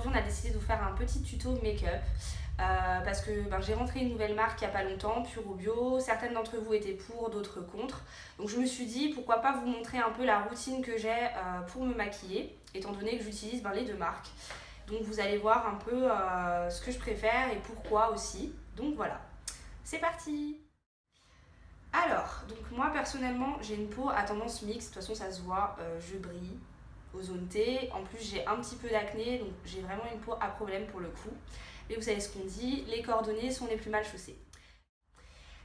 aujourd'hui on a décidé de vous faire un petit tuto make-up parce que j'ai rentré une nouvelle marque il n'y a pas longtemps, Puro Bio. Certaines d'entre vous étaient pour, d'autres contre. Donc je me suis dit pourquoi pas vous montrer un peu la routine que j'ai pour me maquiller, étant donné que j'utilise les deux marques. Donc vous allez voir un peu ce que je préfère et pourquoi aussi. Donc voilà, c'est parti! Alors, donc moi personnellement j'ai une peau à tendance mixte, de toute façon ça se voit, je brille aux zones T. En plus j'ai un petit peu d'acné, donc j'ai vraiment une peau à problème pour le coup. Mais vous savez ce qu'on dit, les cordonniers sont les plus mal chaussés.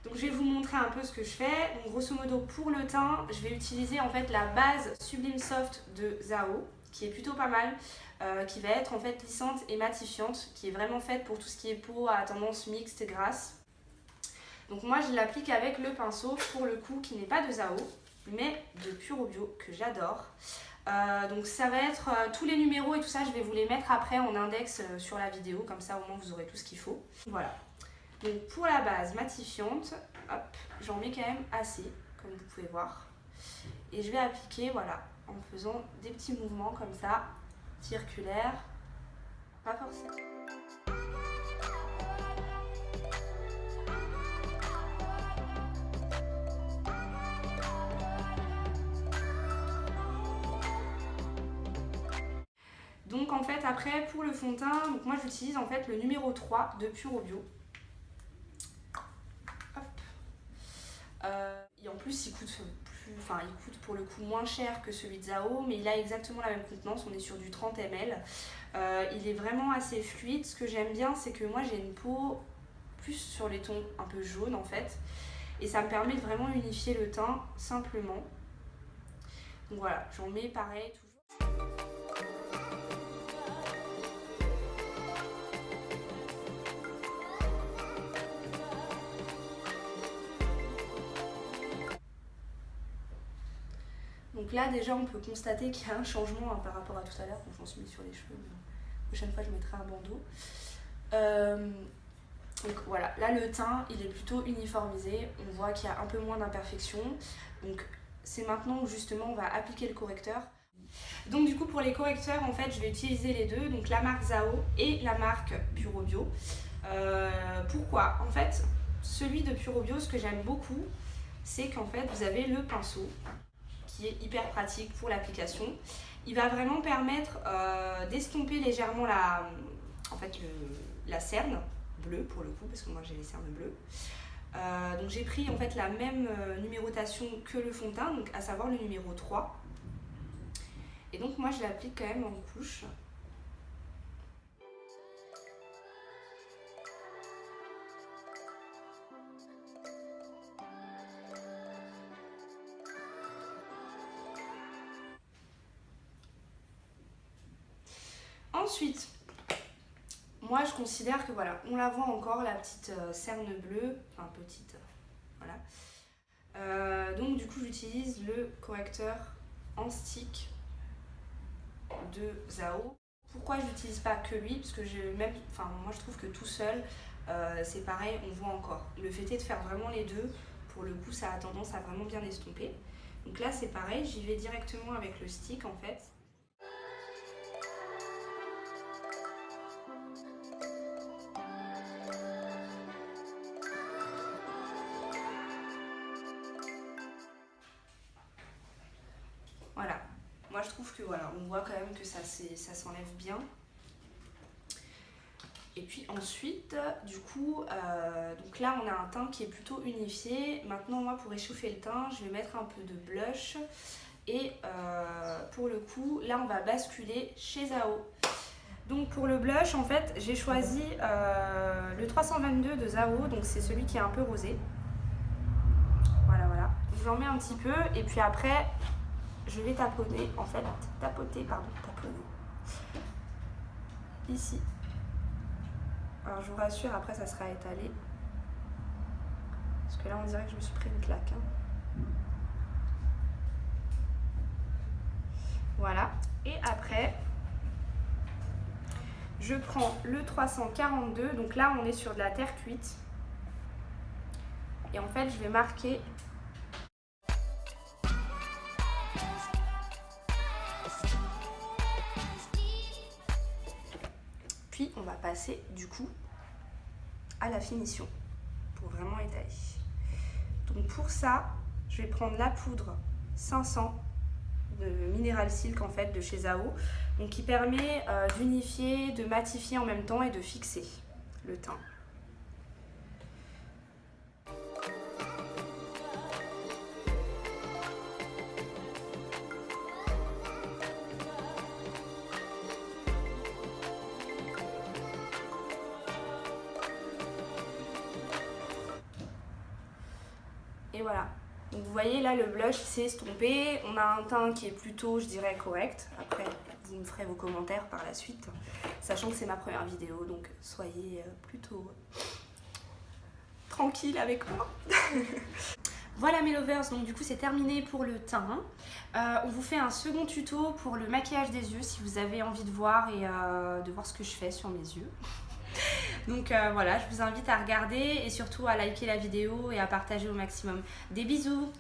Donc je vais vous montrer un peu ce que je fais. Donc grosso modo pour le teint, je vais utiliser en fait la base Sublime Soft de Zao, qui est plutôt pas mal, qui va être en fait lissante et matifiante, qui est vraiment faite pour tout ce qui est peau à tendance mixte grasse. Donc moi je l'applique avec le pinceau pour le coup qui n'est pas de Zao, mais de Puro Bio que j'adore. Donc ça va être tous les numéros et tout ça, je vais vous les mettre après en index sur la vidéo, comme ça au moins vous aurez tout ce qu'il faut. Voilà. Donc pour la base matifiante, hop, j'en mets quand même assez, comme vous pouvez voir. Et je vais appliquer, voilà, en faisant des petits mouvements comme ça, circulaires, pas forcément. Donc en fait après pour le fond de teint, donc moi j'utilise en fait le numéro 3 de Puro Bio. Hop. Et en plus il coûte pour le coup moins cher que celui de Zao, mais il a exactement la même contenance, on est sur du 30 ml. Il est vraiment assez fluide. Ce que j'aime bien c'est que moi j'ai une peau plus sur les tons un peu jaunes en fait. Et ça me permet de vraiment unifier le teint simplement. Donc voilà, j'en mets pareil toujours. Donc là déjà on peut constater qu'il y a un changement par rapport à tout à l'heure. Bon, je m'en suis mis sur les cheveux, mais la prochaine fois je mettrai un bandeau. Donc voilà, là le teint il est plutôt uniformisé, on voit qu'il y a un peu moins d'imperfections. Donc c'est maintenant où justement on va appliquer le correcteur. Donc du coup pour les correcteurs en fait je vais utiliser les deux, donc la marque Zao et la marque Puro Bio. Pourquoi? En fait celui de Puro Bio, ce que j'aime beaucoup c'est qu'en fait vous avez le pinceau qui est hyper pratique pour l'application. Il va vraiment permettre d'estomper légèrement la cerne bleue pour le coup, parce que moi j'ai les cernes bleues. Donc j'ai pris en fait la même numérotation que le fond de teint, donc à savoir le numéro 3. Et donc moi je l'applique quand même en couche. Ensuite, moi je considère que voilà, on la voit encore la petite cerne bleue, enfin petite, voilà. Donc du coup j'utilise le correcteur en stick de Zao. Pourquoi je n'utilise pas que lui? Parce que moi je trouve que tout seul c'est pareil, on voit encore. Le fait est de faire vraiment les deux, pour le coup ça a tendance à vraiment bien estomper. Donc là c'est pareil, j'y vais directement avec le stick en fait. Voilà, moi je trouve que voilà, on voit quand même que ça s'enlève bien. Et puis ensuite, du coup, donc là on a un teint qui est plutôt unifié. Maintenant moi pour réchauffer le teint, je vais mettre un peu de blush. Et pour le coup, là on va basculer chez Zao. Donc pour le blush, en fait, j'ai choisi le 322 de Zao, donc c'est celui qui est un peu rosé. Voilà, voilà. J'en mets un petit peu et puis après, je vais tapoter, ici. Alors je vous rassure, après ça sera étalé. Parce que là on dirait que je me suis pris une claque. Voilà. Et après, je prends le 342. Donc là on est sur de la terre cuite. Et en fait je vais marquer passer du coup à la finition pour vraiment étaler. Donc pour ça, je vais prendre la poudre 500 de Mineral Silk en fait de chez Zao, donc qui permet d'unifier, de matifier en même temps et de fixer le teint. Et voilà, donc vous voyez là le blush s'est estompé, on a un teint qui est plutôt je dirais correct, après vous me ferez vos commentaires par la suite, sachant que c'est ma première vidéo donc soyez plutôt tranquille avec moi. Voilà mes lovers, donc du coup c'est terminé pour le teint. On vous fait un second tuto pour le maquillage des yeux si vous avez envie de voir et de voir ce que je fais sur mes yeux. Donc voilà, je vous invite à regarder et surtout à liker la vidéo et à partager au maximum. Des bisous!